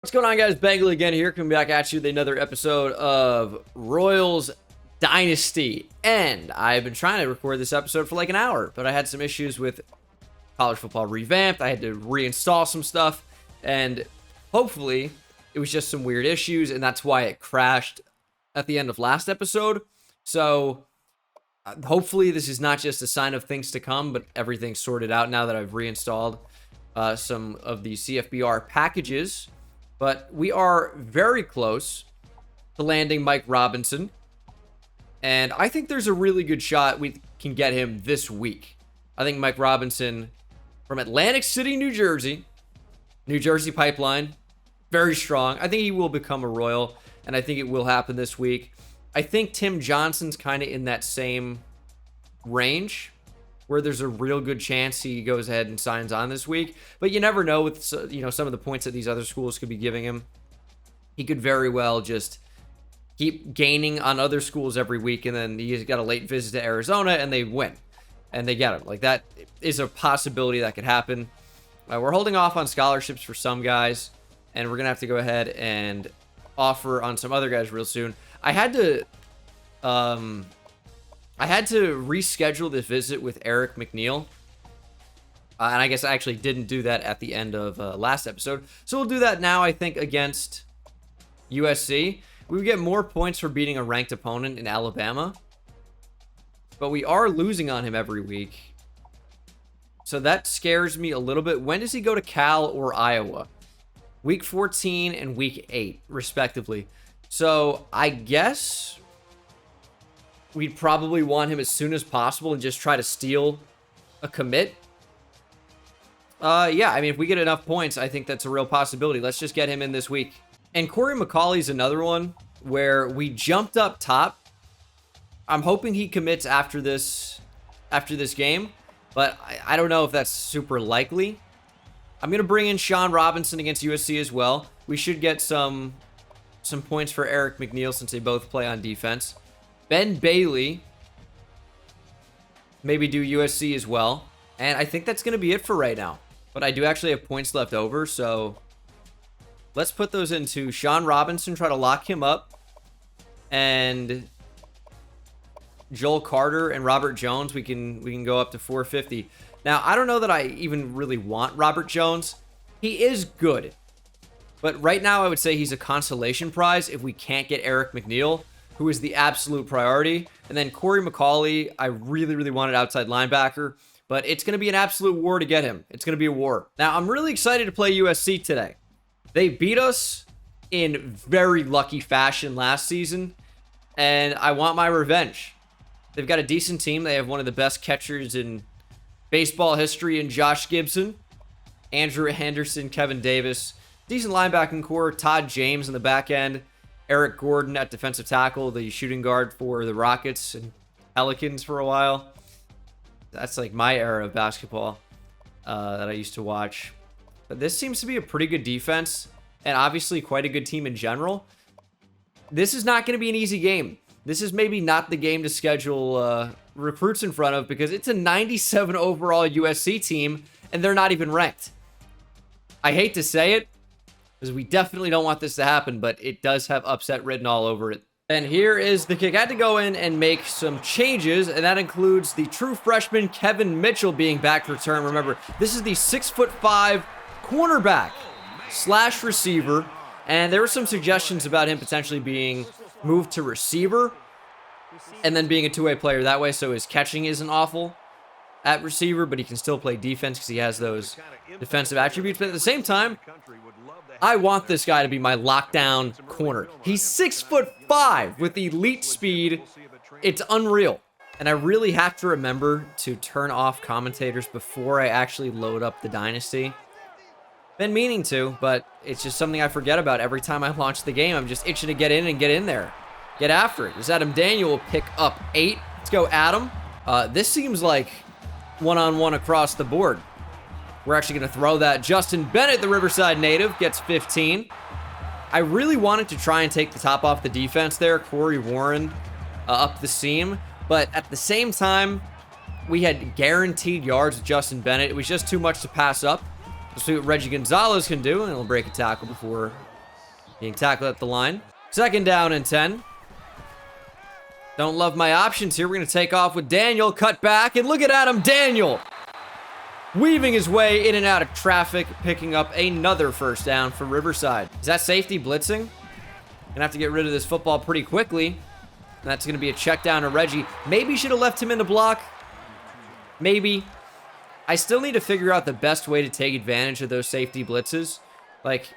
What's going on, guys? Bengal again here, coming back at you with another episode of Royals Dynasty. And I've been trying to record this episode for like an hour, but I had some issues with college football revamped. I had to reinstall some stuff, and hopefully it was just some weird issues, and that's why it crashed at the end of last episode. So hopefully this is not just a sign of things to come, but everything's sorted out now that I've reinstalled some of the CFBR packages. But we are very close to landing Mike Robinson. And I think there's a really good shot we can get him this week. I think Mike Robinson from Atlantic City, New Jersey pipeline, very strong. I think he will become a Royal, and I think it will happen this week. I think Tim Johnson's kind of in that same range, where there's a real good chance he goes ahead and signs on this week. But you never know with, some of the points that these other schools could be giving him. He could very well just keep gaining on other schools every week, and then he's got a late visit to Arizona, and they win. And they get him. Like, that is a possibility that could happen. We're holding off on scholarships for some guys, and we're going to have to go ahead and offer on some other guys real soon. I had to reschedule this visit with Eric McNeil. And I guess I actually didn't do that at the end of last episode. So we'll do that now, I think, against USC. We would get more points for beating a ranked opponent in Alabama. But we are losing on him every week. So that scares me a little bit. When does he go to Cal or Iowa? Week 14 and week 8, respectively. So I guess we'd probably want him as soon as possible and just try to steal a commit. Yeah, I mean, if we get enough points, I think that's a real possibility. Let's just get him in this week. And Corey McCauley's another one where we jumped up top. I'm hoping he commits after this game, but I don't know if that's super likely. I'm going to bring in Sean Robinson against USC as well. We should get some points for Eric McNeil since they both play on defense. Ben Bailey, maybe do USC as well. And I think that's going to be it for right now. But I do actually have points left over, so let's put those into Sean Robinson, try to lock him up. And Joel Carter and Robert Jones, we can go up to 450. Now, I don't know that I even really want Robert Jones. He is good. But right now, I would say he's a consolation prize if we can't get Eric McNeil, who is the absolute priority. And then Corey McCauley, I really, really wanted outside linebacker, but it's going to be an absolute war to get him. It's going to be a war. Now, I'm really excited to play USC today. They beat us in very lucky fashion last season, and I want my revenge. They've got a decent team. They have one of the best catchers in baseball history in Josh Gibson, Andrew Henderson, Kevin Davis. Decent linebacking core, Todd James in the back end, Eric Gordon at defensive tackle, the shooting guard for the Rockets and Pelicans for a while. That's like my era of basketball that I used to watch. But this seems to be a pretty good defense, and obviously quite a good team in general. This is not going to be an easy game. This is maybe not the game to schedule recruits in front of, because it's a 97 overall USC team, and they're not even ranked. I hate to say it, because we definitely don't want this to happen, but it does have upset written all over it. And here is the kick. I had to go in and make some changes, and that includes the true freshman Kevin Mitchell being back to return. Remember, this is the 6'5" cornerback / receiver, and there were some suggestions about him potentially being moved to receiver and then being a two-way player that way, so his catching isn't awful at receiver, but he can still play defense because he has those defensive attributes. But at the same time, I want this guy to be my lockdown corner. He's 6'5" with elite speed. It's unreal. And I really have to remember to turn off commentators before I actually load up the Dynasty. Been meaning to, but it's just something I forget about every time I launch the game. I'm just itching to get in and get in there. Get after it. As Adam Daniel will pick up 8. Let's go, Adam. This seems like one-on-one across the board. We're actually going to throw that. Justin Bennett, the Riverside native, gets 15. I really wanted to try and take the top off the defense there. Corey Warren up the seam. But at the same time, we had guaranteed yards with Justin Bennett. It was just too much to pass up. Let's see what Reggie Gonzalez can do, and he'll break a tackle before Being tackled at the line. 2nd down and 10. Don't love my options here. We're going to take off with Daniel. Cut back, and look at Adam Daniel. Weaving his way in and out of traffic, picking up another 1st down for Riverside. Is that safety blitzing? Gonna have to get rid of this football pretty quickly. And that's gonna be a check down to Reggie. Maybe should have left him in the block. Maybe. I still need to figure out the best way to take advantage of those safety blitzes. Like,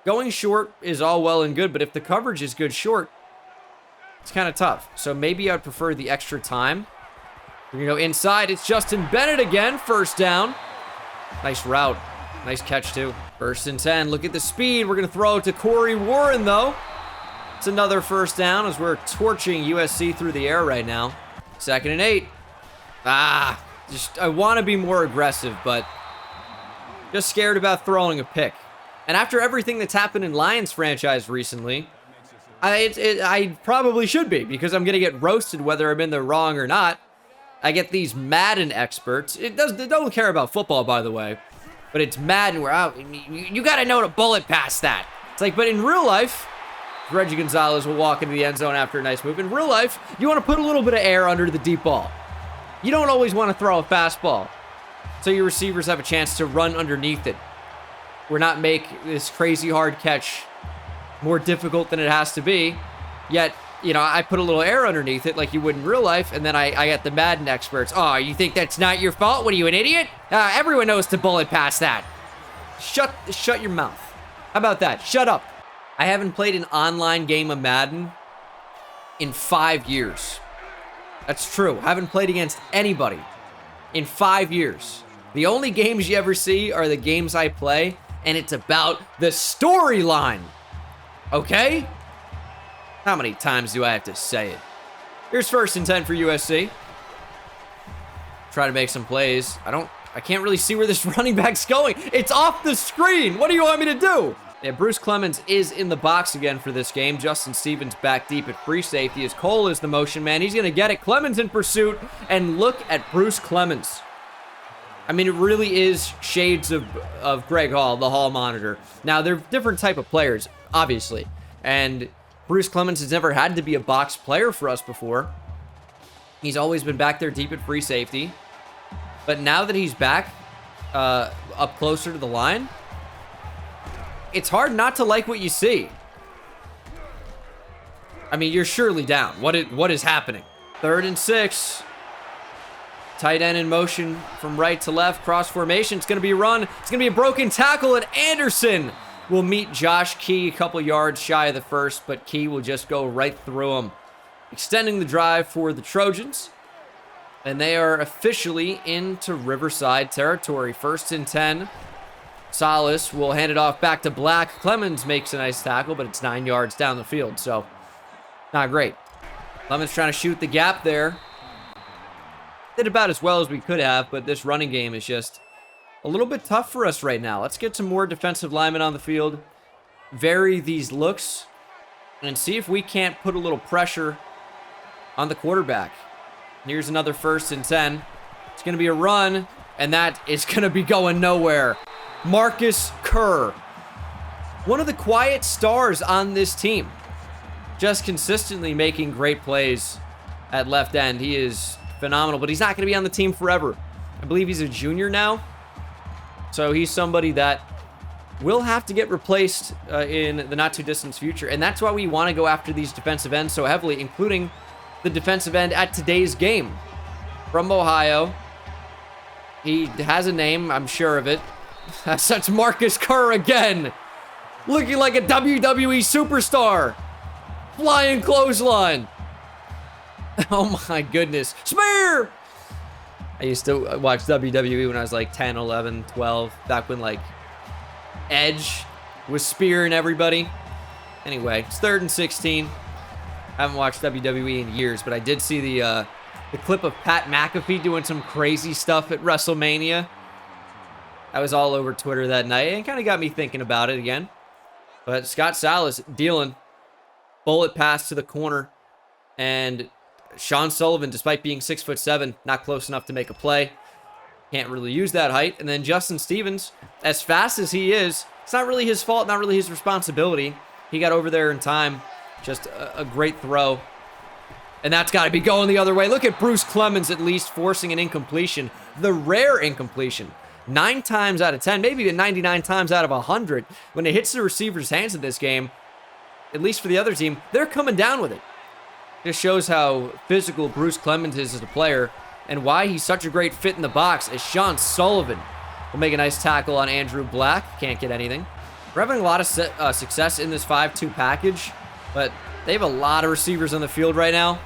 going short is all well and good, but if the coverage is good short, it's kind of tough. So maybe I'd prefer the extra time. We're going to go inside. It's Justin Bennett again. 1st down. Nice route. Nice catch, too. 1st and 10. Look at the speed. We're going to throw it to Corey Warren, though. It's another 1st down as we're torching USC through the air right now. 2nd and 8. I want to be more aggressive, but just scared about throwing a pick. And after everything that's happened in Lions franchise recently, I probably should be, because I'm going to get roasted whether I'm in the wrong or not. I get these Madden experts. They don't care about football, by the way. But it's Madden where you got to know to bullet past that. It's like, but in real life, Reggie Gonzalez will walk into the end zone after a nice move. In real life, you want to put a little bit of air under the deep ball. You don't always want to throw a fastball, so your receivers have a chance to run underneath it. We're not make this crazy hard catch more difficult than it has to be. Yet, you know, I put a little air underneath it like you would in real life, and then I got the Madden experts. Oh, you think that's not your fault? What are you, an idiot? Everyone knows to bullet past that. Shut your mouth. How about that? Shut up. I haven't played an online game of Madden in 5 years. That's true. I haven't played against anybody in 5 years. The only games you ever see are the games I play, and it's about the storyline. Okay? How many times do I have to say it? Here's 1st and 10 for USC. Try to make some plays. I can't really see where this running back's going. It's off the screen. What do you want me to do? Yeah, Bruce Clemens is in the box again for this game. Justin Stevens back deep at free safety as Cole is the motion man. He's going to get it. Clemens in pursuit. And look at Bruce Clemens. I mean, it really is shades of Greg Hall, the Hall monitor. Now, they're different type of players, obviously. And Bruce Clemens has never had to be a box player for us before. He's always been back there deep at free safety. But now that he's back up closer to the line, it's hard not to like what you see. I mean, you're surely down. What is happening? 3rd and 6. Tight end in motion from right to left. Cross formation. It's going to be a run. It's going to be a broken tackle, and Anderson will meet Josh Key a couple yards shy of the 1st, but Key will just go right through him, extending the drive for the Trojans. And they are officially into Riverside territory. 1st and 10. Salas will hand it off back to Black. Clemens makes a nice tackle, but it's 9 yards down the field, so not great. Clemens trying to shoot the gap there. Did about as well as we could have, but this running game is just a little bit tough for us right now. Let's get some more defensive linemen on the field, vary these looks, and see if we can't put a little pressure on the quarterback. Here's another 1st and 10. It's going to be a run, and that is going to be going nowhere. Marcus Kerr, one of the quiet stars on this team, just consistently making great plays at left end. He is phenomenal, but he's not going to be on the team forever. I believe he's a junior now, so he's somebody that will have to get replaced in the not-too-distant future, and that's why we want to go after these defensive ends so heavily, including the defensive end at today's game. From Ohio. He has a name, I'm sure of it. That's Marcus Kerr again. Looking like a WWE superstar. Flying clothesline. Oh my goodness. Smear! I used to watch WWE when I was like 10, 11, 12. Back when like Edge was spearing everybody. Anyway, it's 3rd and 16. I haven't watched WWE in years, but I did see the clip of Pat McAfee doing some crazy stuff at WrestleMania. I was all over Twitter that night and kind of got me thinking about it again. But Scott Salas dealing. Bullet pass to the corner. And Sean Sullivan, despite being 6'7", not close enough to make a play. Can't really use that height. And then Justin Stevens, as fast as he is, it's not really his fault, not really his responsibility. He got over there in time. Just a great throw. And that's got to be going the other way. Look at Bruce Clemens at least forcing an incompletion. The rare incompletion. 9 times out of 10, maybe even 99 times out of 100, when it hits the receiver's hands in this game, at least for the other team, they're coming down with it. Just shows how physical Bruce Clemens is as a player and why he's such a great fit in the box as Sean Sullivan will make a nice tackle on Andrew Black. Can't get anything. We're having a lot of success in this 5-2 package, but they have a lot of receivers on the field right now.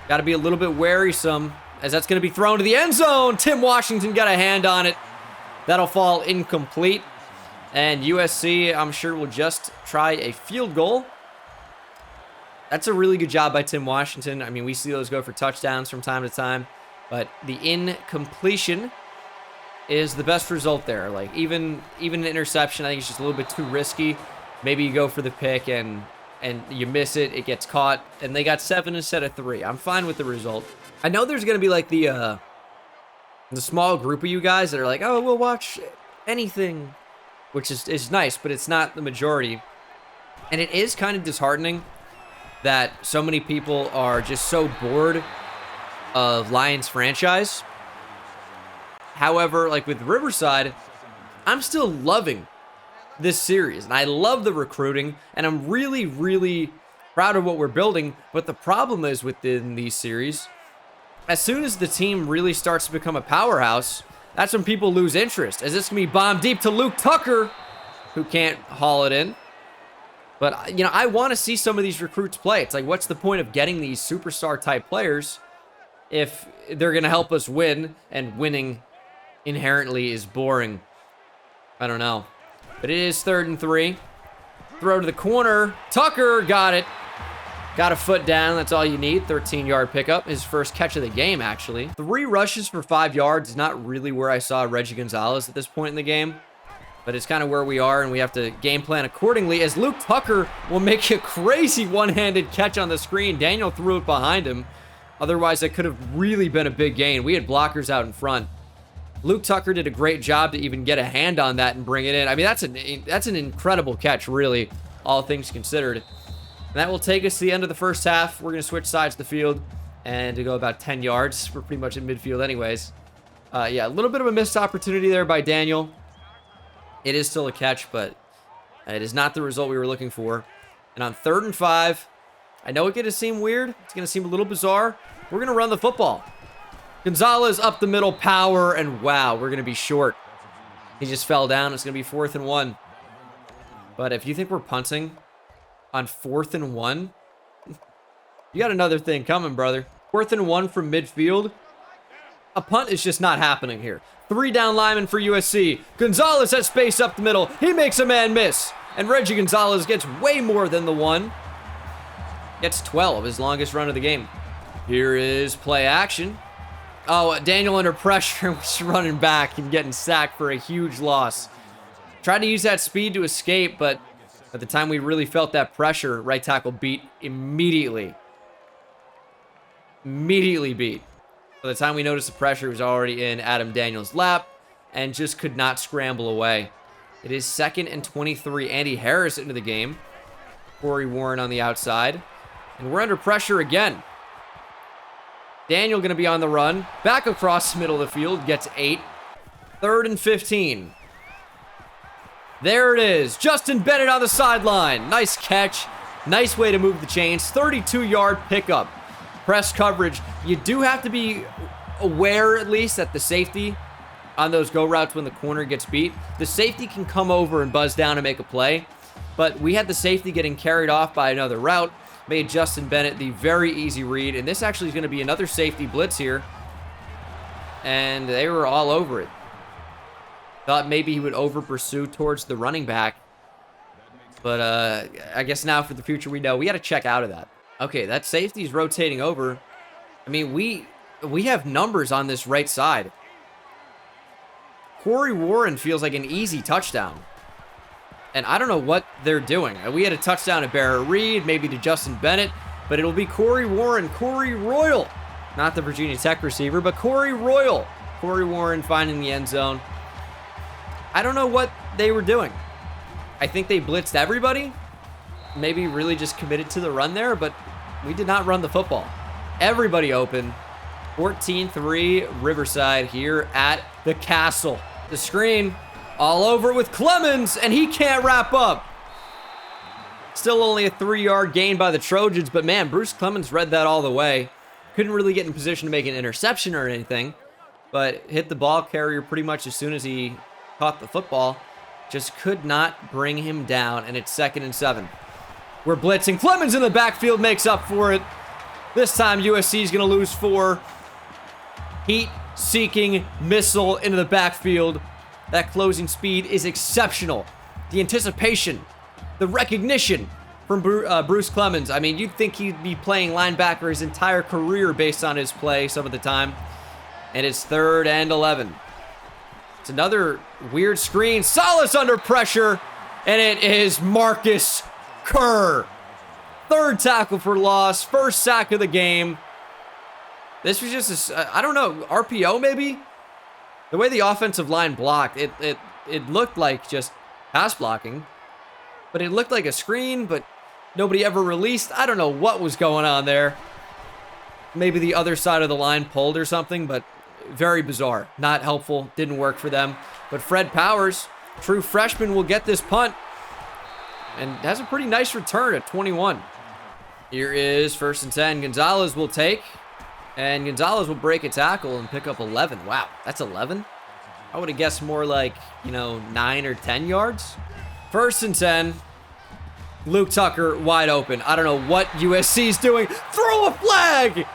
Got to be a little bit wary-some, as that's going to be thrown to the end zone. Tim Washington got a hand on it. That'll fall incomplete. And USC, I'm sure, will just try a field goal. That's a really good job by Tim Washington. I mean, we see those go for touchdowns from time to time, but the incompletion is the best result there. Like, even an interception, I think it's just a little bit too risky. Maybe you go for the pick and you miss it, it gets caught, and they got 7 instead of 3. I'm fine with the result. I know there's going to be like the small group of you guys that are like, oh, we'll watch anything, which is nice, but it's not the majority. And it is kind of disheartening that so many people are just so bored of Lions franchise. However, like with Riverside, I'm still loving this series, and I love the recruiting, and I'm really, really proud of what we're building. But the problem is within these series, as soon as the team really starts to become a powerhouse, that's when people lose interest, as this can be bombed deep to Luke Tucker, who can't haul it in. But, you know, I want to see some of these recruits play. It's like, what's the point of getting these superstar-type players if they're going to help us win, and winning inherently is boring? I don't know. But it is 3rd and 3. Throw to the corner. Tucker got it. Got a foot down. That's all you need. 13-yard pickup. His first catch of the game, actually. 3 rushes for 5 yards is not really where I saw Reggie Gonzalez at this point in the game. But it's kind of where we are, and we have to game plan accordingly, as Luke Tucker will make a crazy one-handed catch on the screen. Daniel threw it behind him. Otherwise, that could have really been a big gain. We had blockers out in front. Luke Tucker did a great job to even get a hand on that and bring it in. I mean, that's an incredible catch, really, all things considered. And that will take us to the end of the first half. We're going to switch sides of the field and to go about 10 yards. We're pretty much in midfield anyways. Yeah, a little bit of a missed opportunity there by Daniel. It is still a catch, but it is not the result we were looking for. And on 3rd and 5, I know it's going to seem weird. It's going to seem a little bizarre. We're going to run the football. Gonzalez up the middle, power, and wow, we're going to be short. He just fell down. It's going to be 4th and 1. But if you think we're punting on 4th and 1, you got another thing coming, brother. 4th and 1 from midfield. A punt is just not happening here. 3 down linemen for USC. Gonzalez has space up the middle. He makes a man miss. And Reggie Gonzalez gets way more than the 1. Gets 12, his longest run of the game. Here is play action. Oh, Daniel under pressure was running back and getting sacked for a huge loss. Tried to use that speed to escape, but at the time we really felt that pressure, right tackle beat immediately. Immediately beat. By the time we noticed the pressure, it was already in Adam Daniels' lap and just could not scramble away. It is 2nd and 23. Andy Harris into the game. Corey Warren on the outside. And we're under pressure again. Daniel going to be on the run. Back across the middle of the field. Gets 8. 3rd and 15. There it is. Justin Bennett on the sideline. Nice catch. Nice way to move the chains. 32-yard pickup. Press coverage. You do have to be aware, at least, that the safety on those go routes when the corner gets beat, the safety can come over and buzz down and make a play. But we had the safety getting carried off by another route. Made Justin Bennett the very easy read. And this actually is going to be another safety blitz here. And they were all over it. Thought maybe he would over-pursue towards the running back. But I guess now for the future we know we got to check out of that. Okay, that safety's rotating over. I mean, we have numbers on this right side. Corey Warren feels like an easy touchdown. And I don't know what they're doing. We had a touchdown to Barrett Reed, maybe to Justin Bennett, but it'll be Corey Warren, Corey Royal. Not the Virginia Tech receiver, but Corey Royal. Corey Warren finding the end zone. I don't know what they were doing. I think they blitzed everybody, maybe really just committed to the run there, but we did not run the football. Everybody open. 14-3 Riverside here at the Castle. The screen all over with Clemens, and he can't wrap up. Still only a 3-yard gain by the Trojans, but man, Bruce Clemens read that all the way. Couldn't really get in position to make an interception or anything, but hit the ball carrier pretty much as soon as he caught the football. Just could not bring him down, and it's 2nd and 7. We're blitzing. Clemens in the backfield makes up for it. This time USC is going to lose 4. Heat-seeking missile into the backfield. That closing speed is exceptional. The anticipation, the recognition from Bruce Clemens. I mean, you'd think he'd be playing linebacker his entire career based on his play some of the time. And it's 3rd and 11. It's another weird screen. Salas under pressure, and it is Marcus Kerr. 3rd tackle for loss, 1st sack of the game. This was just I don't know, RPO maybe? The way the offensive line blocked, it looked like just pass blocking. But it looked like a screen, but nobody ever released. I don't know what was going on there. Maybe the other side of the line pulled or something, but very bizarre. Not helpful. Didn't work for them. But Fred Powers, true freshman, will get this punt. And has a pretty nice return at 21. Here is 1st and 10. Gonzalez will take. And Gonzalez will break a tackle and pick up 11. Wow, that's 11? I would have guessed more like, 9 or 10 yards. 1st and 10. Luke Tucker wide open. I don't know what USC's doing. Throw a flag!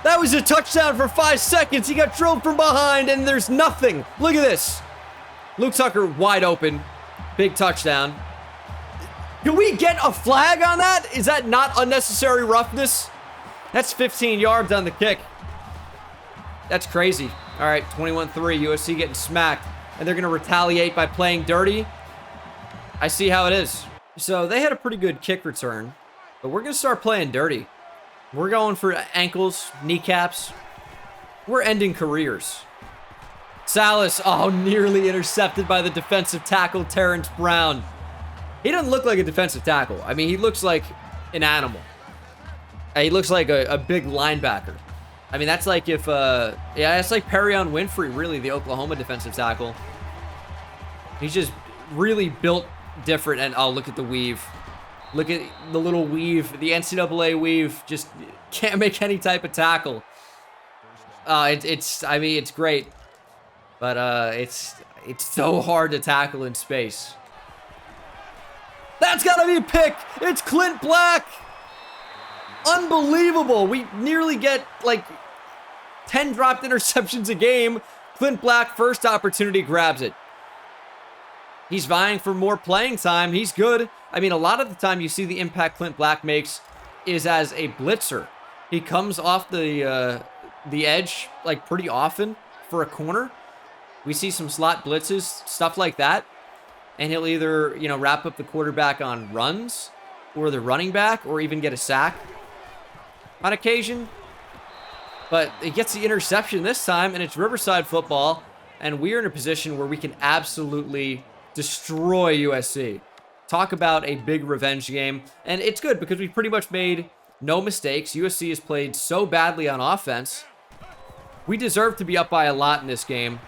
That was a touchdown for 5 seconds. He got drilled from behind, and there's nothing. Look at this. Luke Tucker wide open. Big touchdown. Can we get a flag on that? Is that not unnecessary roughness? That's 15 yards on the kick. That's crazy. All right, 21-3. USC getting smacked. And they're going to retaliate by playing dirty. I see how it is. So they had a pretty good kick return. But we're going to start playing dirty. We're going for ankles, kneecaps. We're ending careers. Salas, nearly intercepted by the defensive tackle, Terrence Brown. He doesn't look like a defensive tackle. I mean, he looks like an animal. He looks like a big linebacker. I mean, that's like if, it's like Perion Winfrey, really, the Oklahoma defensive tackle. He's just really built different, and look at the weave. Look at the little weave, the NCAA weave, just can't make any type of tackle. It's great, but it's so hard to tackle in space. That's gotta be a pick. It's Clint Black. Unbelievable. We nearly get like 10 dropped interceptions a game. Clint Black, first opportunity, grabs it. He's vying for more playing time. He's good. I mean, a lot of the time you see the impact Clint Black makes is as a blitzer. He comes off the edge like pretty often for a corner. We see some slot blitzes, stuff like that. And he'll either, wrap up the quarterback on runs or the running back or even get a sack on occasion. But he gets the interception this time, and it's Riverside football, and we're in a position where we can absolutely destroy USC. Talk about a big revenge game. And it's good because we've pretty much made no mistakes. USC has played so badly on offense. We deserve to be up by a lot in this game.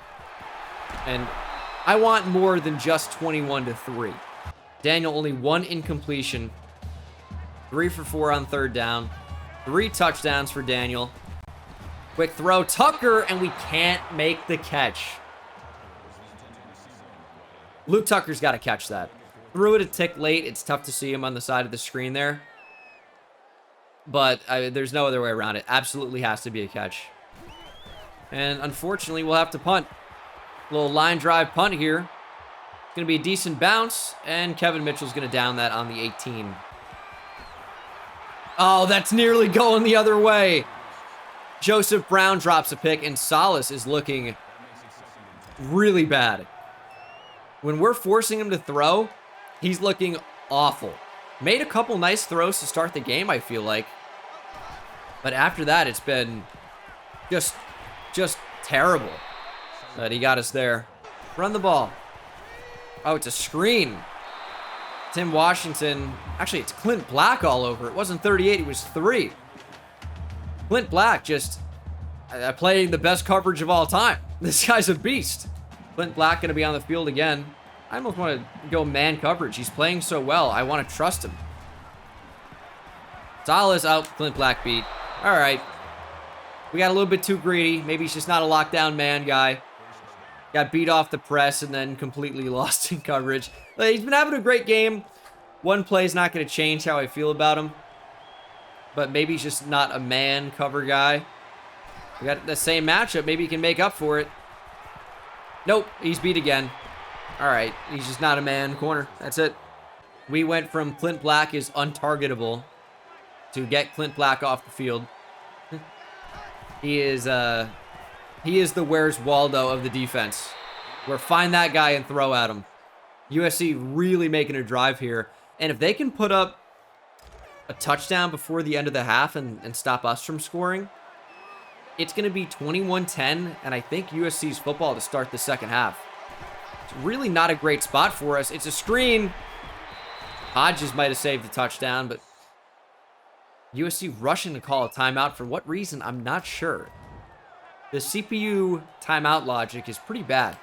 And I want more than just 21-3. Daniel, only 1 incompletion. 3 for 4 on 3rd down. 3 touchdowns for Daniel. Quick throw, Tucker, and we can't make the catch. Luke Tucker's got to catch that. Threw it a tick late. It's tough to see him on the side of the screen there. But there's no other way around it. Absolutely has to be a catch. And unfortunately, we'll have to punt. Little line drive punt here. It's going to be a decent bounce. And Kevin Mitchell's going to down that on the 18. Oh, that's nearly going the other way. Joseph Brown drops a pick, and Salas is looking really bad. When we're forcing him to throw, he's looking awful. Made a couple nice throws to start the game, I feel like. But after that, it's been just terrible. But he got us there. Run the ball. Oh, it's a screen. Tim Washington. Actually, it's Clint Black all over. It wasn't 38, it was 3. Clint Black just playing the best coverage of all time. This guy's a beast. Clint Black going to be on the field again. I almost want to go man coverage. He's playing so well. I want to trust him. Salas out. Clint Black beat. All right. We got a little bit too greedy. Maybe he's just not a lockdown man guy. Got beat off the press and then completely lost in coverage. He's been having a great game. One play is not going to change how I feel about him. But maybe he's just not a man cover guy. We got the same matchup. Maybe he can make up for it. Nope. He's beat again. All right. He's just not a man corner. That's it. We went from Clint Black is untargetable to get Clint Black off the field. He is the Where's Waldo of the defense. Where find that guy and throw at him. USC really making a drive here. And if they can put up a touchdown before the end of the half and stop us from scoring, it's going to be 21-10, and I think USC's football to start the second half. It's really not a great spot for us. It's a screen. Hodges might have saved the touchdown, but USC rushing to call a timeout. For what reason, I'm not sure. The CPU timeout logic is pretty bad.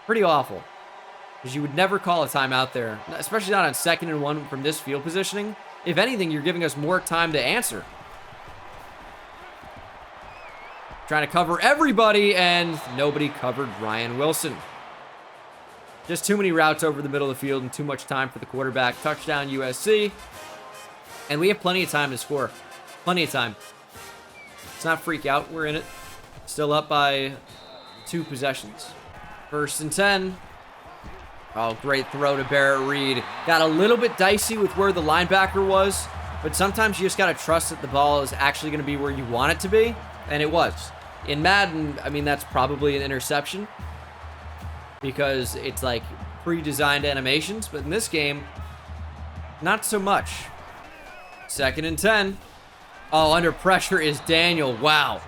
Pretty awful. Because you would never call a timeout there, especially not on 2nd and 1 from this field positioning. If anything, you're giving us more time to answer. Trying to cover everybody, and nobody covered Ryan Wilson. Just too many routes over the middle of the field and too much time for the quarterback. Touchdown, USC. And we have plenty of time to score. Plenty of time. Let's not freak out. We're in it. Still up by 2 possessions. 1st and 10. Oh, great throw to Barrett Reed. Got a little bit dicey with where the linebacker was, but sometimes you just got to trust that the ball is actually going to be where you want it to be, and it was. In Madden, I mean, that's probably an interception because it's like pre-designed animations, but in this game, not so much. 2nd and 10. Oh, under pressure is Daniel. Wow.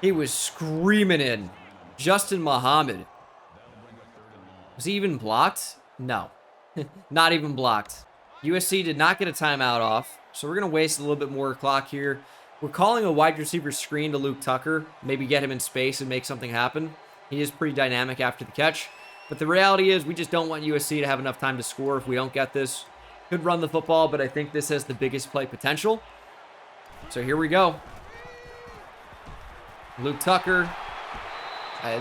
He was screaming in. Justin Muhammad. Was he even blocked? No. Not even blocked. USC did not get a timeout off, so we're going to waste a little bit more clock here. We're calling a wide receiver screen to Luke Tucker. Maybe get him in space and make something happen. He is pretty dynamic after the catch. But the reality is we just don't want USC to have enough time to score if we don't get this. Could run the football, but I think this has the biggest play potential. So here we go. Luke Tucker.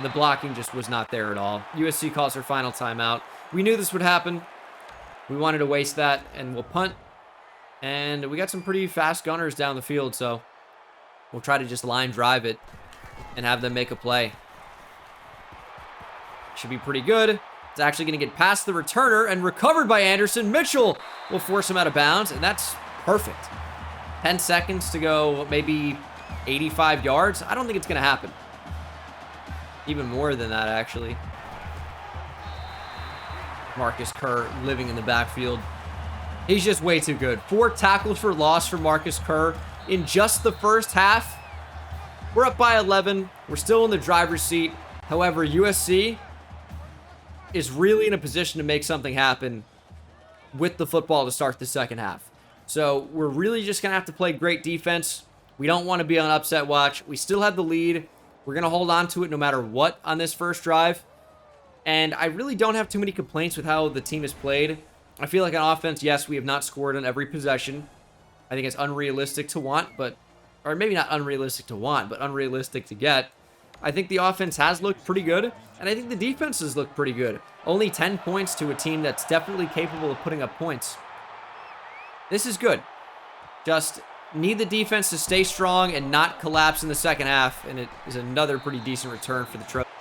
The blocking just was not there at all. USC calls their final timeout. We knew this would happen. We wanted to waste that, and we'll punt. And we got some pretty fast gunners down the field, so we'll try to just line drive it and have them make a play. Should be pretty good. It's actually going to get past the returner and recovered by Anderson. Mitchell will force him out of bounds, and that's perfect. 10 seconds to go, maybe 85 yards. I don't think it's going to happen. Even more than that, actually. Marcus Kerr living in the backfield. He's just way too good. 4 tackles for loss for Marcus Kerr in just the first half. We're up by 11. We're still in the driver's seat. However, USC is really in a position to make something happen with the football to start the second half. So we're really just going to have to play great defense. We don't want to be on upset watch. We still have the lead. We're going to hold on to it no matter what on this first drive. And I really don't have too many complaints with how the team has played. I feel like on offense, yes, we have not scored on every possession. I think it's unrealistic to want, or maybe not unrealistic to want, but unrealistic to get. I think the offense has looked pretty good, and I think the defense has looked pretty good. Only 10 points to a team that's definitely capable of putting up points. This is good. Just need the defense to stay strong and not collapse in the second half, and it is another pretty decent return for the Trojans.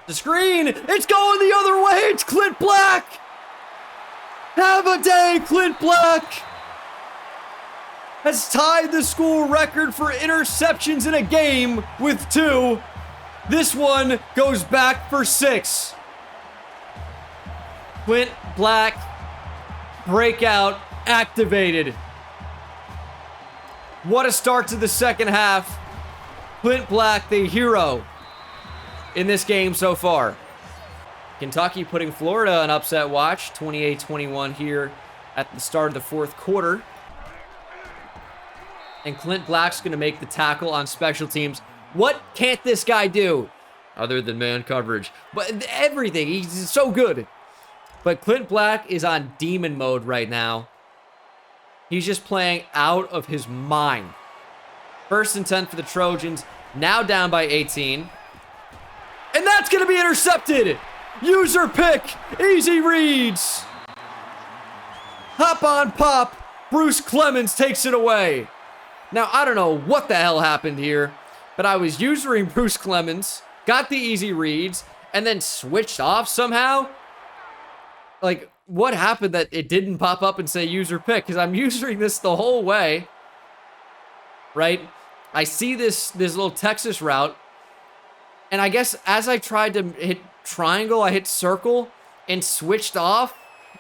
The screen! It's going the other way! It's Clint Black! Have a day, Clint Black! Has tied the school record for interceptions in a game with 2. This one goes back for 6. Clint Black, breakout activated. What a start to the second half. Clint Black, the hero in this game so far. Kentucky putting Florida on upset watch, 28-21 here at the start of the fourth quarter. And Clint Black's going to make the tackle on special teams. What can't this guy do other than man coverage? But everything, he's so good. But Clint Black is on demon mode right now. He's just playing out of his mind. 1st and 10 for the Trojans, now down by 18. And that's going to be intercepted. User pick, easy reads. Hop on pop, Bruce Clemens takes it away. Now, I don't know what the hell happened here, but I was usering Bruce Clemens, got the easy reads, and then switched off somehow. Like, what happened that it didn't pop up and say user pick? Because I'm using this the whole way, right? I see this little Texas route, and I guess as I tried to hit triangle, I hit circle and switched off,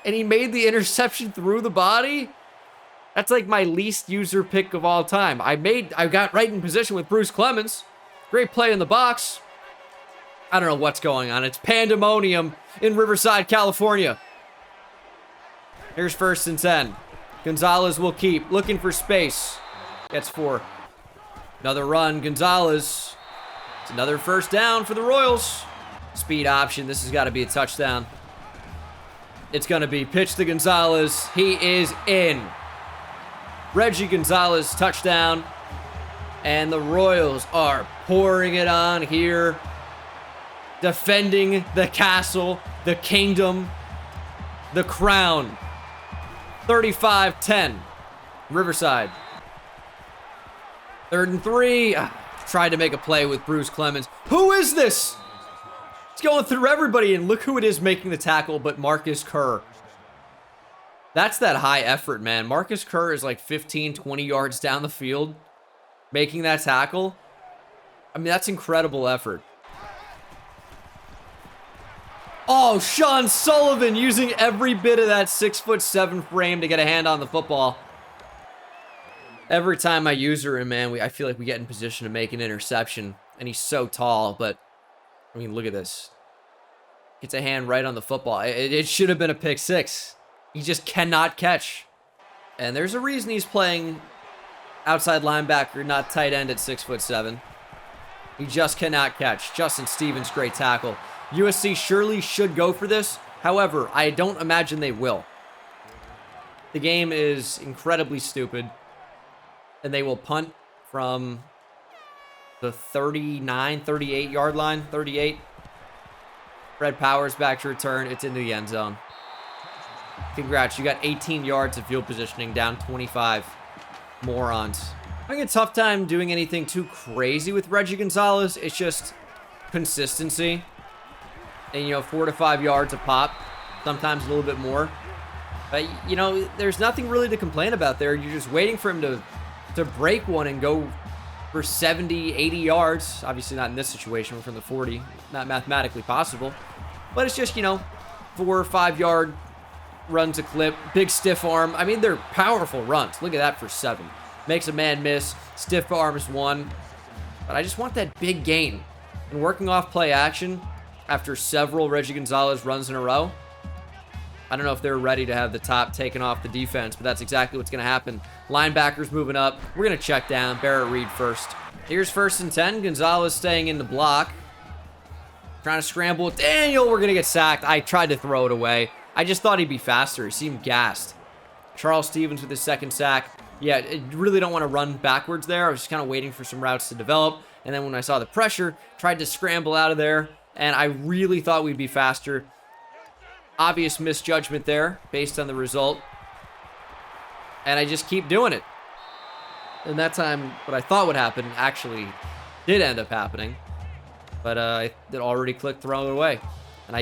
and he made the interception through the body. That's like my least user pick of all time. I got right in position with Bruce Clemens. Great play in the box. I don't know what's going on. It's pandemonium in Riverside, California. Here's 1st and 10. Gonzalez will keep. Looking for space. Gets 4. Another run. Gonzalez. It's another 1st down for the Royals. Speed option. This has got to be a touchdown. It's going to be pitch to Gonzalez. He is in. Reggie Gonzalez, touchdown. And the Royals are pouring it on here. Defending the castle, the kingdom, the crown. 35-10. Riverside. 3rd and 3. Tried to make a play with Bruce Clemens. Who is this? It's going through everybody, and look who it is making the tackle, but Marcus Kerr. That's that high effort, man. Marcus Kerr is like 15, 20 yards down the field, making that tackle. I mean, that's incredible effort. Oh, Sean Sullivan using every bit of that 6'7" frame to get a hand on the football. Every time I use her, man, I feel like we get in position to make an interception, and he's so tall, but, I mean, look at this. Gets a hand right on the football. It should have been a pick 6. He just cannot catch. And there's a reason he's playing outside linebacker, not tight end at 6'7". He just cannot catch. Justin Stevens, great tackle. USC surely should go for this. However, I don't imagine they will. The game is incredibly stupid. And they will punt from the 39, 38 yard line. 38. Fred Powers back to return. It's into the end zone. Congrats, you got 18 yards of field positioning, down 25. Morons. Having a tough time doing anything too crazy with Reggie Gonzalez. It's just consistency. And, 4 to 5 yards a pop. Sometimes a little bit more. But, there's nothing really to complain about there. You're just waiting for him to break one and go for 70, 80 yards. Obviously not in this situation from the 40. Not mathematically possible. But it's just, 4 or 5 yard runs a clip, big stiff arm. I mean, they're powerful runs. Look at that for 7. Makes a man miss, stiff arms 1. But I just want that big gain. And working off play action after several Reggie Gonzalez runs in a row. I don't know if they're ready to have the top taken off the defense, but that's exactly what's going to happen. Linebackers moving up. We're going to check down. Barrett Reed first. Here's 1st and 10. Gonzalez staying in the block. Trying to scramble with Daniel. We're going to get sacked. I tried to throw it away. I just thought he'd be faster. He seemed gassed. Charles Stevens with his 2nd sack. Yeah, I really don't want to run backwards there. I was just kind of waiting for some routes to develop. And then when I saw the pressure, tried to scramble out of there. And I really thought we'd be faster. Obvious misjudgment there based on the result. And I just keep doing it. And that time, what I thought would happen actually did end up happening. But it already clicked, thrown it away. And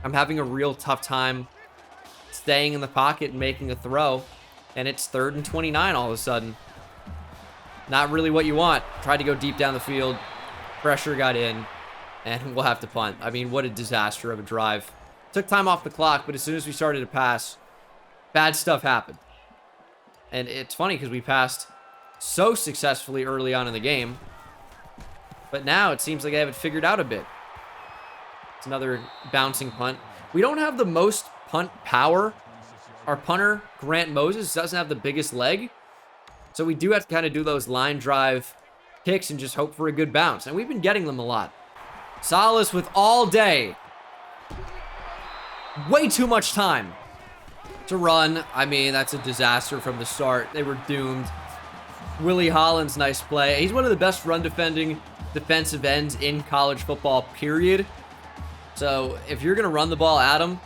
I'm having a real tough time staying in the pocket and making a throw. And it's 3rd and 29 all of a sudden. Not really what you want. Tried to go deep down the field. Pressure got in. And we'll have to punt. I mean, what a disaster of a drive. Took time off the clock, but as soon as we started to pass, bad stuff happened. And it's funny because we passed so successfully early on in the game. But now it seems like I have it figured out a bit. It's another bouncing punt. We don't have the most punt power. Our punter, Grant Moses, doesn't have the biggest leg. So we do have to kind of do those line drive kicks and just hope for a good bounce. And we've been getting them a lot. Salas with all day. Way too much time to run. I mean, that's a disaster from the start. They were doomed. Willie Holland's nice play. He's one of the best run defending defensive ends in college football, period. So if you're going to run the ball at him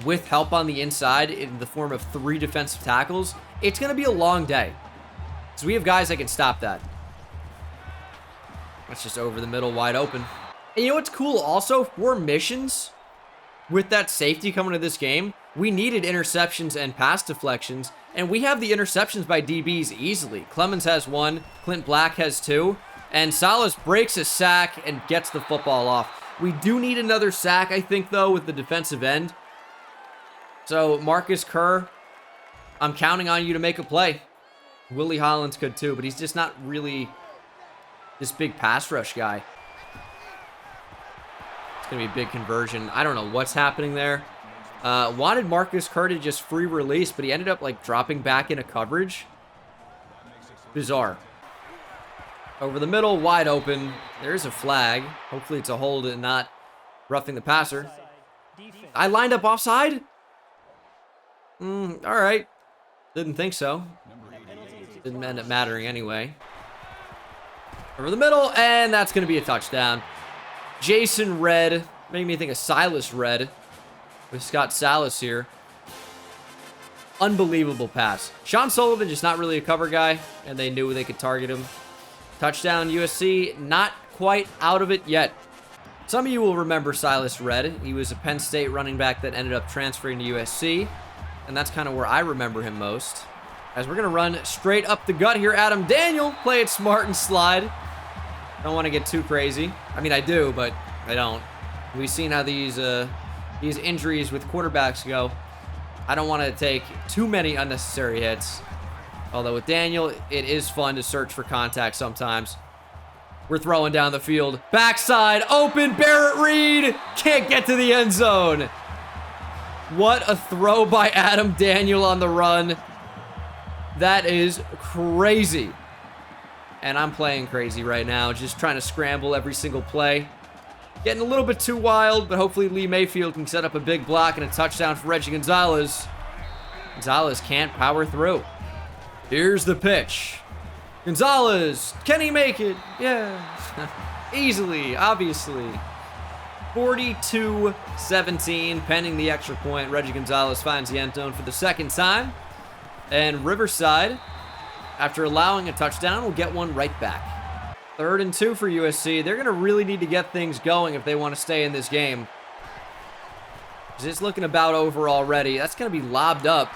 with help on the inside in the form of 3 defensive tackles, it's going to be a long day. So we have guys that can stop that. That's just over the middle, wide open. And you know what's cool also? For missions, with that safety coming to this game, we needed interceptions and pass deflections, and we have the interceptions by DBs easily. Clemens has 1, Clint Black has 2, and Salas breaks a sack and gets the football off. We do need another sack, I think, though, with the defensive end. So, Marcus Kerr, I'm counting on you to make a play. Willie Holland's good, too, but he's just not really this big pass rush guy. It's going to be a big conversion. I don't know what's happening there. Wanted Marcus Kerr to just free release, but he ended up, like, dropping back into coverage. Bizarre. Over the middle, wide open. There's a flag. Hopefully it's a hold and not roughing the passer. I lined up offside? All right. Didn't think so. Didn't end up mattering anyway. Over the middle, and that's going to be a touchdown. Jason Red, made me think of Silas Red with Scott Salas here. Unbelievable pass. Sean Sullivan, just not really a cover guy, and they knew they could target him. Touchdown USC, not quite out of it yet. Some of you will remember Silas Red. He was a Penn State running back that ended up transferring to USC, and that's kind of where I remember him most. As we're going to run straight up the gut here, Adam Daniel, play it smart and slide. Don't want to get too crazy. I mean, I do, but I don't. We've seen how these injuries with quarterbacks go. I don't want to take too many unnecessary hits. Although with Daniel, it is fun to search for contact sometimes. We're throwing down the field. Backside, open, Barrett Reed. Can't get to the end zone. What a throw by Adam Daniel on the run. That is crazy. And I'm playing crazy right now, just trying to scramble every single play. Getting a little bit too wild, but hopefully Lee Mayfield can set up a big block and a touchdown for Reggie Gonzalez. Gonzalez can't power through. Here's the pitch. Gonzalez, can he make it? Yeah. Easily, obviously. 42-17, pending the extra point. Reggie Gonzalez finds the end zone for the second time. And Riverside, after allowing a touchdown, will get one right back. 3rd and 2 for USC. They're going to really need to get things going if they want to stay in this game. It's looking about over already. That's going to be lobbed up.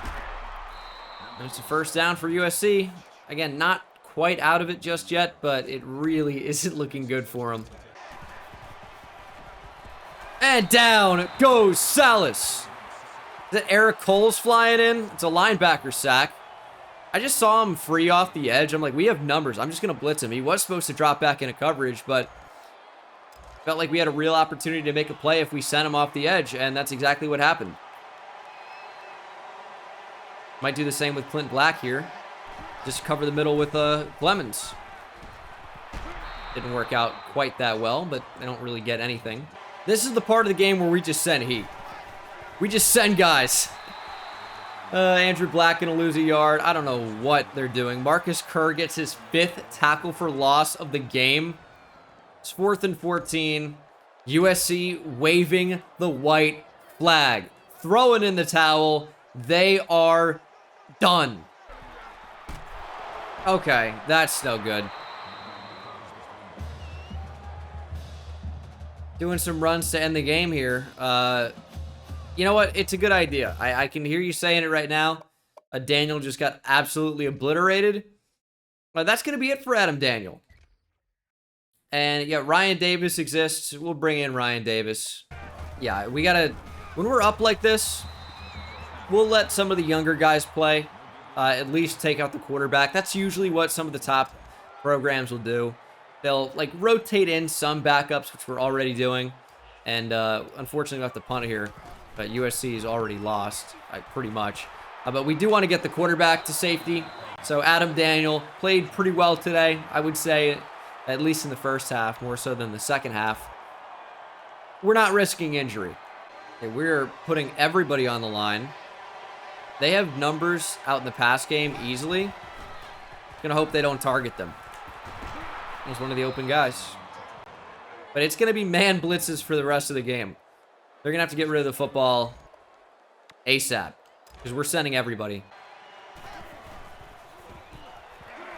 There's a first down for USC. Again, not quite out of it just yet, but it really isn't looking good for them. And down goes Salas. Is that Eric Cole's flying in? It's a linebacker sack. I just saw him free off the edge. I'm like, we have numbers. I'm just going to blitz him. He was supposed to drop back into coverage, but felt like we had a real opportunity to make a play if we sent him off the edge, and that's exactly what happened. Might do the same with Clint Black here. Just cover the middle with Clemens. Didn't work out quite that well, but they don't really get anything. This is the part of the game where we just send heat. We just send guys. Andrew Black gonna lose a yard. I don't know what they're doing. Marcus Kerr gets his 5th tackle for loss of the game. It's 4th and 14. USC waving the white flag. Throwing in the towel. They are done. Okay, that's no good. Doing some runs to end the game here. You know what? It's a good idea. I can hear you saying it right now. Daniel just got absolutely obliterated. But that's going to be it for Adam Daniel. And yeah, Ryan Davis exists. We'll bring in Ryan Davis. Yeah, we got to... When we're up like this, we'll let some of the younger guys play. At least take out the quarterback. That's usually what some of the top programs will do. They'll like rotate in some backups, which we're already doing. And unfortunately, we have to punt it here. But USC is already lost, pretty much. But we do want to get the quarterback to safety. So Adam Daniel played pretty well today, I would say, at least in the first half, more so than the second half. We're not risking injury. Okay, we're putting everybody on the line. They have numbers out in the pass game easily. Gonna hope they don't target them. He's one of the open guys. But it's gonna be man blitzes for the rest of the game. They're gonna have to get rid of the football ASAP. Because we're sending everybody.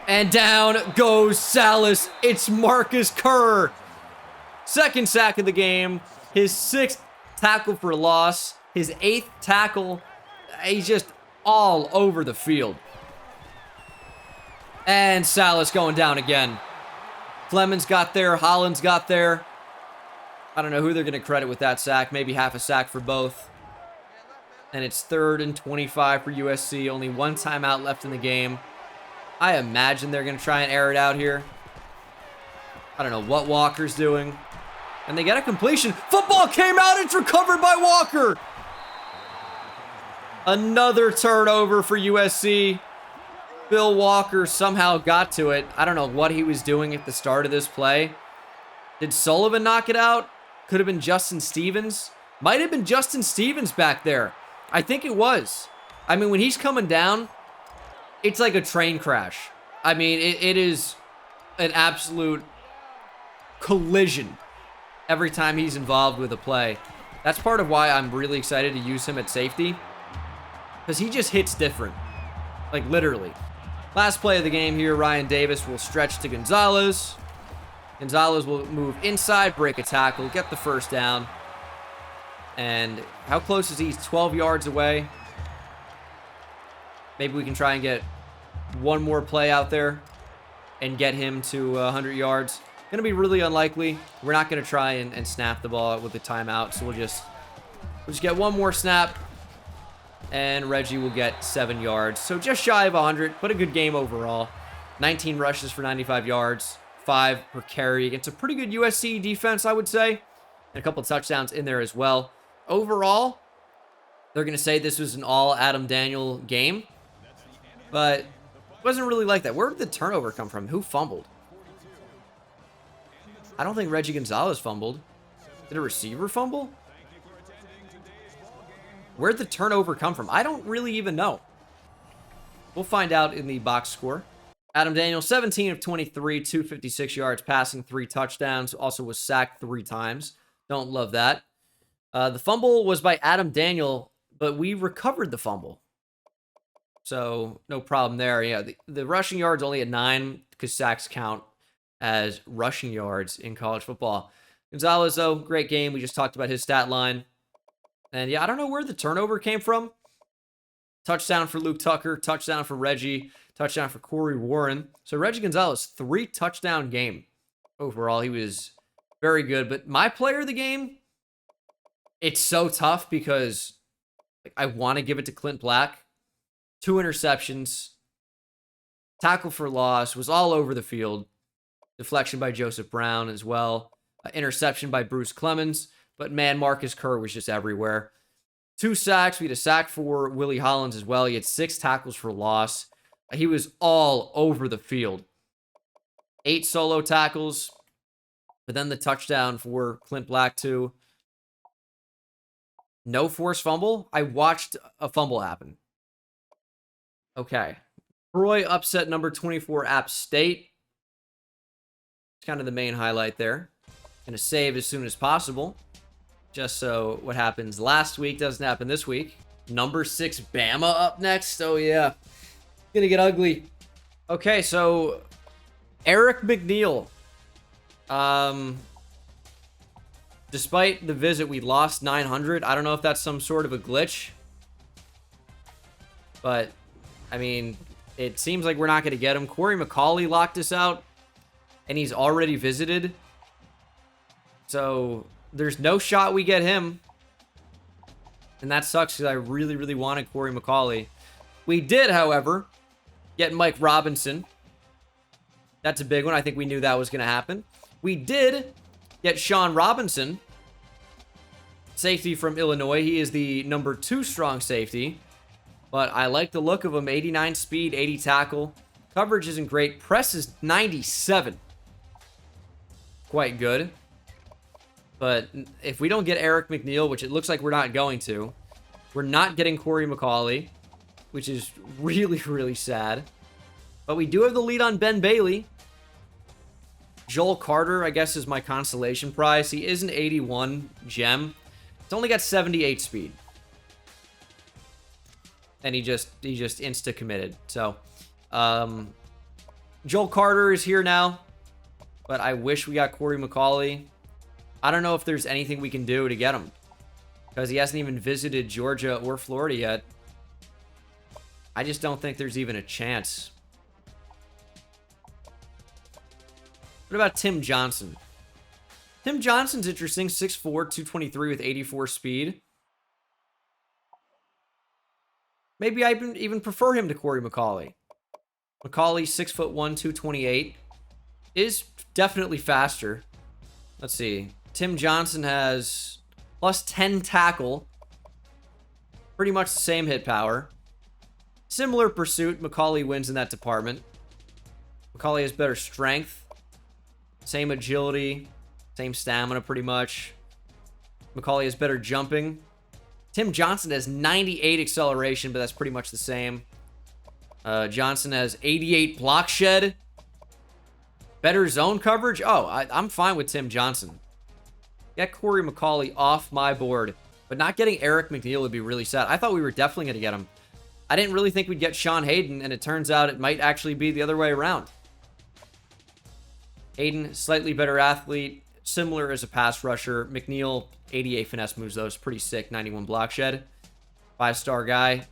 And down goes Salas. It's Marcus Kerr. Second sack of the game. His 6th tackle for loss. His 8th tackle. He's just all over the field. And Salas going down again. Clemens got there. Hollins got there. I don't know who they're going to credit with that sack. Maybe half a sack for both. And it's 3rd and 25 for USC. Only one timeout left in the game. I imagine they're going to try and air it out here. I don't know what Walker's doing. And they get a completion. Football came out. It's recovered by Walker. Another turnover for USC. Bill Walker somehow got to it. I don't know what he was doing at the start of this play. Did Sullivan knock it out? Could have been Justin Stevens. Might have been Justin Stevens back there. I think it was. I mean, when he's coming down, it's like a train crash. I mean, it is an absolute collision every time he's involved with a play. That's part of why I'm really excited to use him at safety. Because he just hits different. Like, literally. Last play of the game here, Ryan Davis will stretch to Gonzalez. Gonzalez will move inside, break a tackle, get the first down. And how close is he? He's 12 yards away. Maybe we can try and get one more play out there and get him to 100 yards. Going to be really unlikely. We're not going to try and snap the ball with the timeout. So we'll just get one more snap. And Reggie will get 7 yards. So just shy of 100, but a good game overall. 19 rushes for 95 yards, 5 per carry against a pretty good USC defense, I would say. And a couple touchdowns in there as well. Overall, they're going to say this was an all Adam Daniel game. But it wasn't really like that. Where did the turnover come from? Who fumbled? I don't think Reggie Gonzalez fumbled. Did a receiver fumble? Where'd the turnover come from? I don't really even know. We'll find out in the box score. Adam Daniel, 17 of 23, 256 yards passing, 3 touchdowns. Also was sacked 3 times. Don't love that. The fumble was by Adam Daniel, but we recovered the fumble. So no problem there. Yeah, the rushing yards only at 9 because sacks count as rushing yards in college football. Gonzalez, though, great game. We just talked about his stat line. And yeah, I don't know where the turnover came from. Touchdown for Luke Tucker, touchdown for Reggie, touchdown for Corey Warren. So Reggie Gonzalez, 3 touchdown game overall. He was very good. But my player of the game, it's so tough because I want to give it to Clint Black. 2 interceptions, tackle for loss, was all over the field. Deflection by Joseph Brown as well. Interception by Bruce Clemens. But man, Marcus Kerr was just everywhere. 2 sacks. We had a sack for Willie Hollins as well. He had 6 tackles for loss. He was all over the field. 8 solo tackles. But then the touchdown for Clint Black too. No forced fumble. I watched a fumble happen. Okay. Troy upset number 24 App State. It's kind of the main highlight there. Going to save as soon as possible. Just so what happens last week doesn't happen this week. Number 6 Bama up next. Oh, yeah. It's going to get ugly. Okay, so Eric McNeil. Despite the visit, we lost 900. I don't know if that's some sort of a glitch. But, I mean, it seems like we're not going to get him. Corey McCauley locked us out. And he's already visited. So there's no shot we get him. And that sucks because I really, really wanted Corey McCauley. We did, however, get Mike Robinson. That's a big one. I think we knew that was going to happen. We did get Sean Robinson. Safety from Illinois. He is the number 2 strong safety. But I like the look of him. 89 speed, 80 tackle. Coverage isn't great. Press is 97. Quite good. But if we don't get Eric McNeil, which it looks like we're not going to, we're not getting Corey McCauley, which is really, really sad. But we do have the lead on Ben Bailey. Joel Carter, I guess, is my consolation prize. He is an 81 gem. It's only got 78 speed. And he just insta-committed. So, Joel Carter is here now. But I wish we got Corey McCauley. I don't know if there's anything we can do to get him. Because he hasn't even visited Georgia or Florida yet. I just don't think there's even a chance. What about Tim Johnson? Tim Johnson's interesting. 6'4", 223 with 84 speed. Maybe I even prefer him to Corey McCauley. McCauley, 6'1", 228. Is definitely faster. Let's see. Tim Johnson has plus 10 tackle. Pretty much the same hit power. Similar pursuit. McCauley wins in that department. McCauley has better strength. Same agility. Same stamina pretty much. McCauley has better jumping. Tim Johnson has 98 acceleration, but that's pretty much the same. Johnson has 88 block shed. Better zone coverage? Oh, I'm fine with Tim Johnson. Get Corey McCauley off my board. But not getting Eric McNeil would be really sad. I thought we were definitely going to get him. I didn't really think we'd get Sean Hayden, and it turns out it might actually be the other way around. Hayden, slightly better athlete. Similar as a pass rusher. McNeil, 88 finesse moves, though. It's pretty sick. 91 block shed. 5-star guy.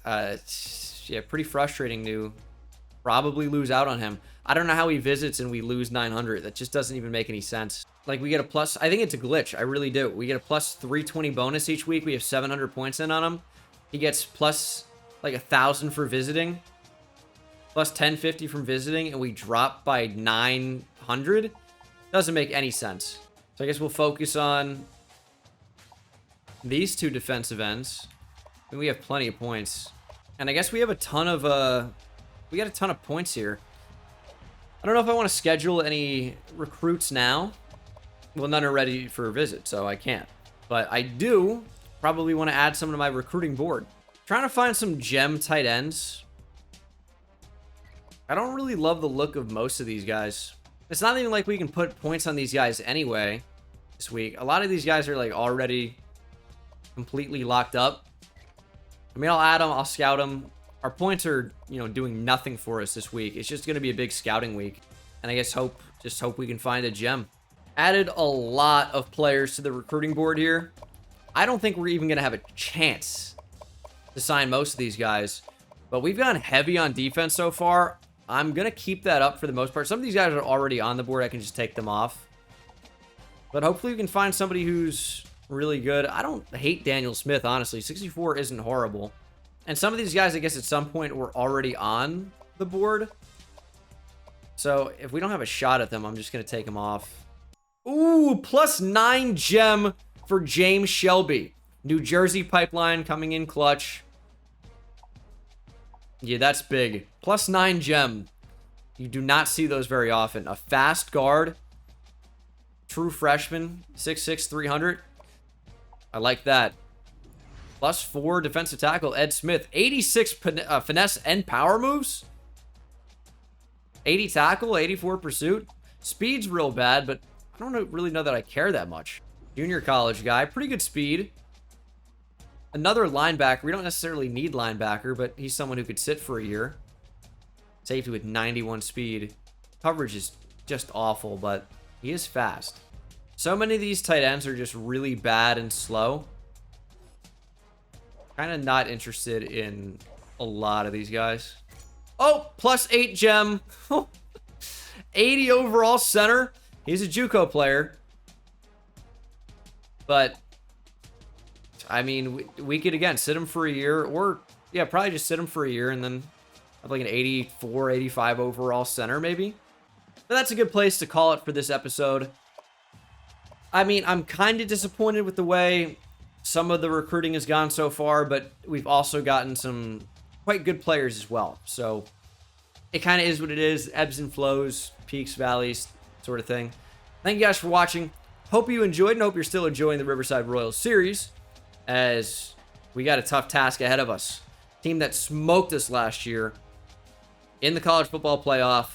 Yeah, pretty frustrating to probably lose out on him. I don't know how he visits and we lose 900. That just doesn't even make any sense. Like, we get a plus... I think it's a glitch. I really do. We get a plus 320 bonus each week. We have 700 points in on him. He gets plus, like, 1,000 for visiting. Plus 1050 from visiting. And we drop by 900. Doesn't make any sense. So I guess we'll focus on these two defensive ends. And we have plenty of points. And I guess we have a ton of... we got a ton of points here. I don't know if I want to schedule any recruits now. Well, none are ready for a visit, so I can't. But I do probably want to add some to my recruiting board. Trying to find some gem tight ends. I don't really love the look of most of these guys. It's not even like we can put points on these guys anyway this week. A lot of these guys are like already completely locked up. I mean, I'll add them, I'll scout them. Our points are, you know, doing nothing for us this week. It's just going to be a big scouting week. And I guess just hope we can find a gem. Added a lot of players to the recruiting board here. I don't think we're even going to have a chance to sign most of these guys. But we've gone heavy on defense so far. I'm going to keep that up for the most part. Some of these guys are already on the board. I can just take them off. But hopefully we can find somebody who's really good. I don't hate Daniel Smith, honestly. 64 isn't horrible. And some of these guys, I guess, at some point were already on the board. So if we don't have a shot at them, I'm just going to take them off. Ooh, plus 9 gem for James Shelby. New Jersey pipeline coming in clutch. Yeah, that's big. Plus 9 gem. You do not see those very often. A fast guard. True freshman. 6'6", 300. I like that. Plus 4 defensive tackle, Ed Smith. 86 finesse and power moves. 80 tackle, 84 pursuit. Speed's real bad, but I don't really know that I care that much. Junior college guy. Pretty good speed. Another linebacker. We don't necessarily need linebacker, but he's someone who could sit for a year. Safety with 91 speed. Coverage is just awful, but he is fast. So many of these tight ends are just really bad and slow. Kind of not interested in a lot of these guys. Oh, plus 8 gem. 80 overall center. He's a JUCO player. But, I mean, we could, again, sit him for a year. Or, yeah, probably just sit him for a year and then have like an 84, 85 overall center, maybe. But that's a good place to call it for this episode. I mean, I'm kind of disappointed with the way some of the recruiting has gone so far, but we've also gotten some quite good players as well. So it kind of is what it is. Ebbs and flows, peaks, valleys, sort of thing. Thank you guys for watching. Hope you enjoyed and hope you're still enjoying the Riverside Royals series, as we got a tough task ahead of us. Team that smoked us last year in the college football playoff,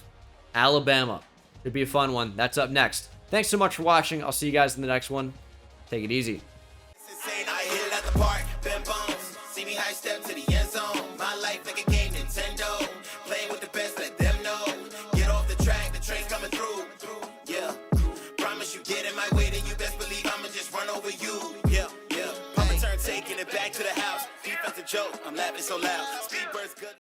Alabama. It'd be a fun one. That's up next. Thanks so much for watching. I'll see you guys in the next one. Take it easy. See me high step to the end zone. My life like a game Nintendo. Playing with the best, let them know. Get off the track, the train's coming through. Yeah. Promise you get in my way, then you best believe I'ma just run over you. Yeah, yeah. I'ma turn taking it back to the house. Defensive joke, I'm laughing so loud.